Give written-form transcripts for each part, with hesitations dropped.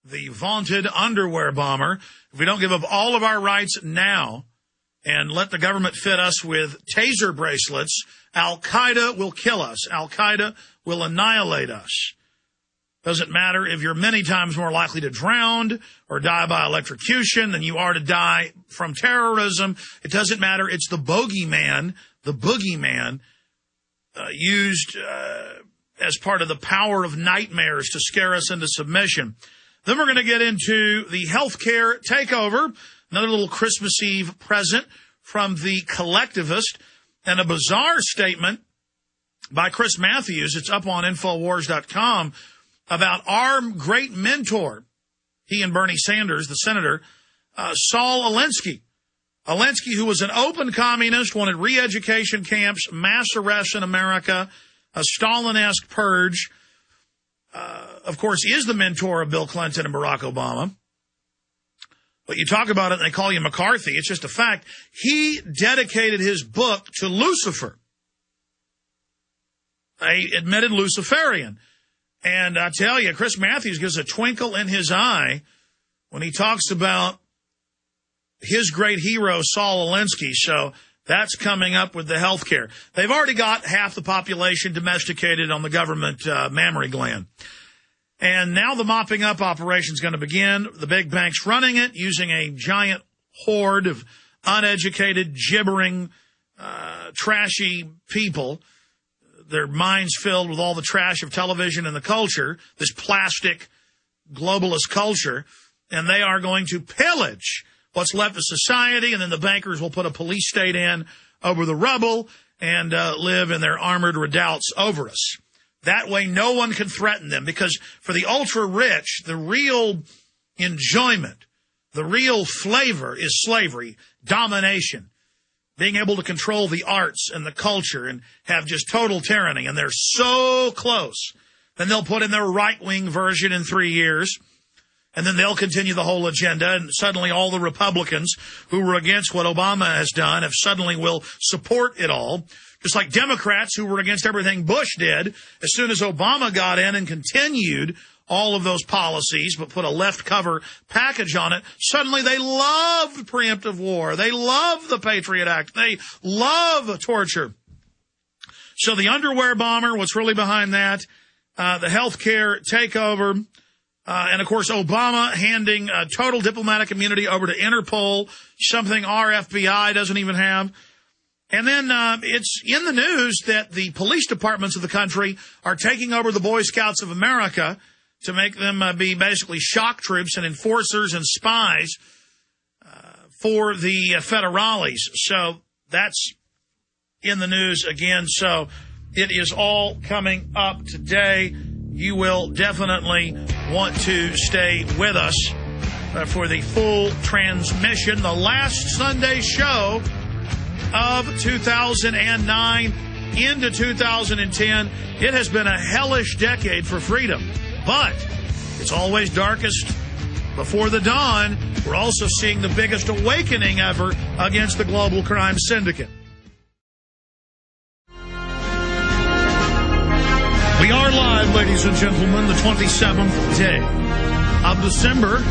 the vaunted underwear bomber. If we don't give up all of our rights now and let the government fit us with taser bracelets, Al-Qaeda will kill us. Al-Qaeda will annihilate us. Doesn't matter if you're many times more likely to drown or die by electrocution than you are to die from terrorism. It doesn't matter. It's the boogeyman, used as part of the power of nightmares to scare us into submission. Then we're going to get into the healthcare takeover, another little Christmas Eve present from the collectivist, and a bizarre statement by Chris Matthews. It's up on Infowars.com about our great mentor, he and Bernie Sanders, the senator, Saul Alinsky. Alinsky, who was an open communist, wanted re-education camps, mass arrests in America, a Stalin-esque purge, of course, is the mentor of Bill Clinton and Barack Obama. But you talk about it and they call you McCarthy. It's just a fact. He dedicated his book to Lucifer, a admitted Luciferian. And I tell you, Chris Matthews gives a twinkle in his eye when he talks about his great hero, Saul Alinsky. So that's coming up with the health care. They've already got half the population domesticated on the government mammary gland. And now the mopping up operation is going to begin. The big banks running it, using a giant horde of uneducated, gibbering, trashy people. Their minds filled with all the trash of television and the culture, this plastic globalist culture, and they are going to pillage what's left of society, and then the bankers will put a police state in over the rubble and live in their armored redoubts over us. That way no one can threaten them, because for the ultra-rich, the real enjoyment, the real flavor is slavery, domination, being able to control the arts and the culture and have just total tyranny. And they're so close. Then they'll put in their right-wing version in 3 years, and then they'll continue the whole agenda, and suddenly all the Republicans who were against what Obama has done suddenly will support it all. Just like Democrats who were against everything Bush did, as soon as Obama got in and continued all of those policies, but put a left cover package on it, suddenly they loved preemptive war. They love the Patriot Act. They love torture. So the underwear bomber, what's really behind that, the healthcare takeover, and of course Obama handing total diplomatic immunity over to Interpol, something our FBI doesn't even have. And then it's in the news that the police departments of the country are taking over the Boy Scouts of America to make them be basically shock troops and enforcers and spies for the federales. So that's in the news again. So it is all coming up today. You will definitely want to stay with us for the full transmission. The last Sunday show of 2009 into 2010. It has been a hellish decade for freedom, but it's always darkest before the dawn. We're also seeing the biggest awakening ever against the global crime syndicate. We are live, ladies and gentlemen, the 27th day of December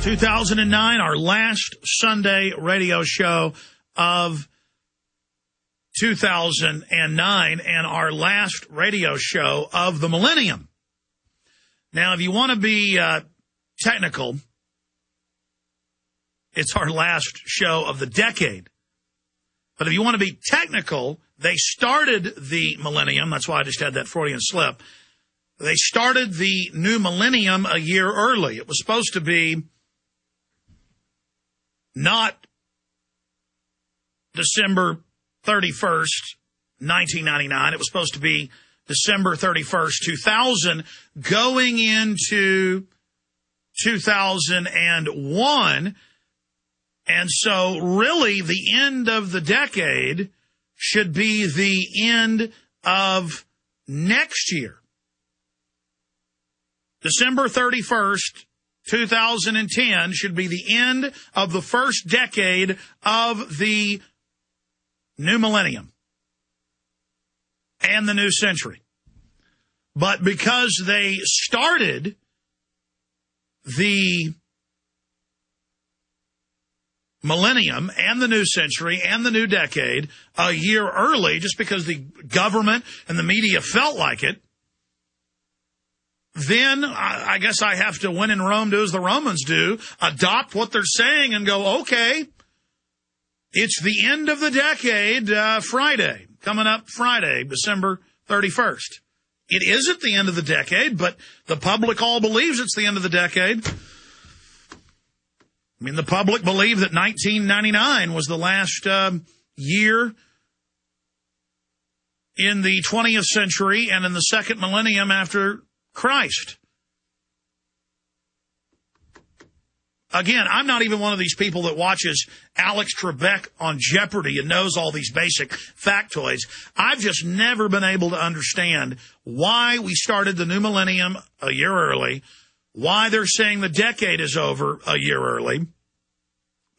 2009, our last Sunday radio show of 2009 and our last radio show of the millennium. Now, if you want to be technical, it's our last show of the decade. But if you want to be technical, they started the millennium. That's why I just had that Freudian slip. They started the new millennium a year early. It was supposed to be not December 31st, 1999. It was supposed to be December 31st, 2000, going into 2001. And so really the end of the decade should be the end of next year. December 31st, 2010 should be the end of the first decade of the new millennium and the new century. But because they started the millennium and the new century and the new decade a year early just because the government and the media felt like it, then I guess I have to, when in Rome, do as the Romans do, adopt what they're saying and go, okay, it's the end of the decade, Friday, coming up Friday, December 31st. It isn't the end of the decade, but the public all believes it's the end of the decade. I mean, the public believed that 1999 was the last year in the 20th century and in the second millennium after Christ. Again, I'm not even one of these people that watches Alex Trebek on Jeopardy and knows all these basic factoids. I've just never been able to understand why we started the new millennium a year early, why they're saying the decade is over a year early.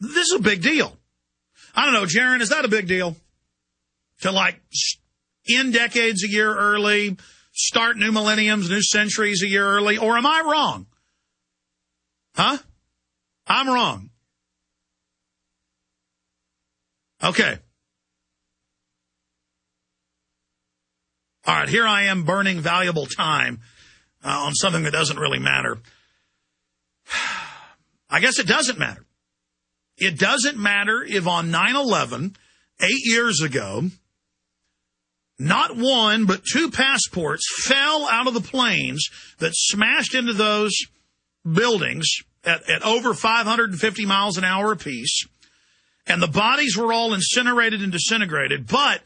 This is a big deal. I don't know, Jaron, is that a big deal? To like end decades a year early, start new millenniums, new centuries a year early, or am I wrong? Huh? I'm wrong. Okay. All right, here I am burning valuable time on something that doesn't really matter. I guess it doesn't matter. It doesn't matter if on 9/11, 8 years ago, not one but two passports fell out of the planes that smashed into those buildings at over 550 miles an hour apiece, and the bodies were all incinerated and disintegrated, but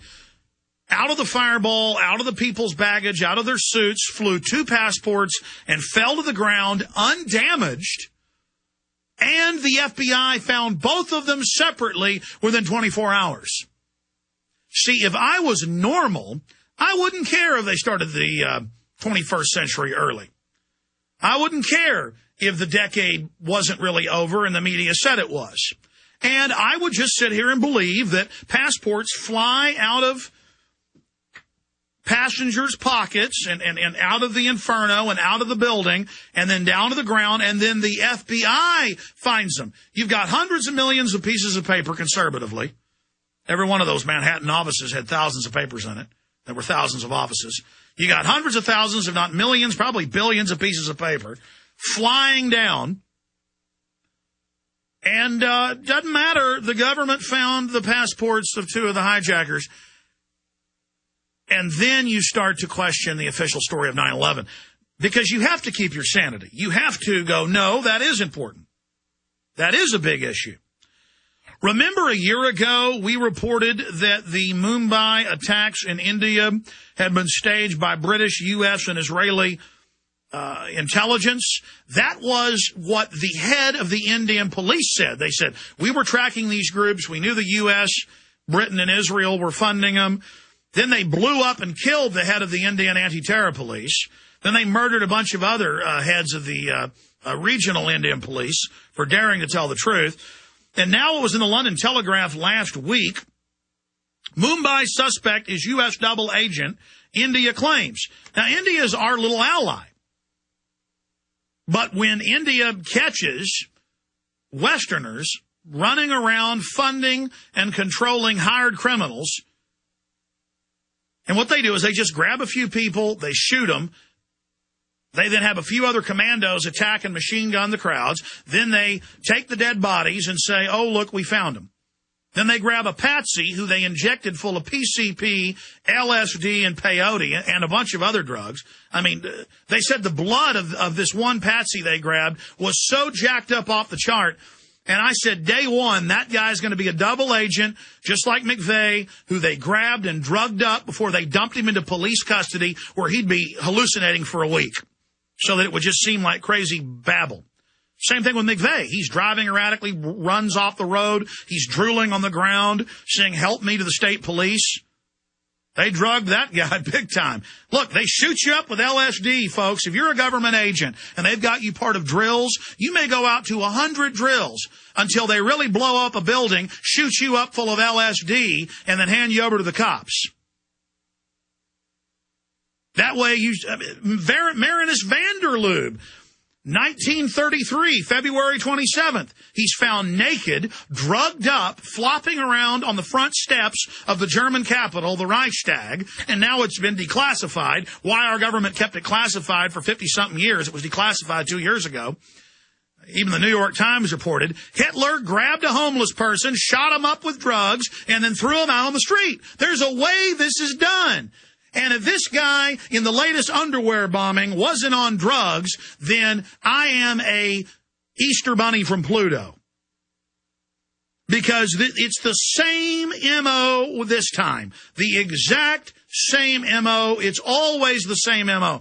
out of the fireball, out of the people's baggage, out of their suits, flew two passports and fell to the ground undamaged, and the FBI found both of them separately within 24 hours. See, if I was normal, I wouldn't care if they started the 21st century early. I wouldn't care if the decade wasn't really over and the media said it was. And I would just sit here and believe that passports fly out of passengers' pockets and out of the inferno and out of the building and then down to the ground, and then the FBI finds them. You've got hundreds of millions of pieces of paper conservatively. Every one of those Manhattan offices had thousands of papers in it. There were thousands of offices. You got hundreds of thousands, if not millions, probably billions of pieces of paper flying down. And doesn't matter. The government found the passports of two of the hijackers. And then you start to question the official story of 9/11. Because you have to keep your sanity. You have to go, no, that is important. That is a big issue. Remember a year ago, we reported that the Mumbai attacks in India had been staged by British, U.S., and Israeli intelligence. That was what the head of the Indian police said. They said, we were tracking these groups. We knew the U.S., Britain, and Israel were funding them. Then they blew up and killed the head of the Indian anti-terror police. Then they murdered a bunch of other heads of the regional Indian police for daring to tell the truth. And now it was in the London Telegraph last week. Mumbai suspect is U.S. double agent, India claims. Now, India is our little ally. But when India catches Westerners running around funding and controlling hired criminals, and what they do is they just grab a few people, they shoot them, they then have a few other commandos attack and machine gun the crowds, then they take the dead bodies and say, oh, look, we found them. Then they grab a patsy who they injected full of PCP, LSD, and peyote, and a bunch of other drugs. I mean, they said the blood of this one patsy they grabbed was so jacked up off the chart. And I said, day one, that guy's going to be a double agent, just like McVeigh, who they grabbed and drugged up before they dumped him into police custody, where he'd be hallucinating for a week, so that it would just seem like crazy babble. Same thing with McVeigh. He's driving erratically, runs off the road. He's drooling on the ground, saying, help me to the state police. They drugged that guy big time. Look, they shoot you up with LSD, folks. If you're a government agent and they've got you part of drills, you may go out to 100 drills until they really blow up a building, shoot you up full of LSD, and then hand you over to the cops. That way, Marinus Vanderloob, 1933, February 27th, he's found naked, drugged up, flopping around on the front steps of the German capital, the Reichstag, and now it's been declassified. Why our government kept it classified for 50-something years, it was declassified 2 years ago. Even the New York Times reported, Hitler grabbed a homeless person, shot him up with drugs, and then threw him out on the street. There's a way this is done. And if this guy in the latest underwear bombing wasn't on drugs, then I am a Easter bunny from Pluto. Because it's the same MO this time. The exact same MO. It's always the same MO.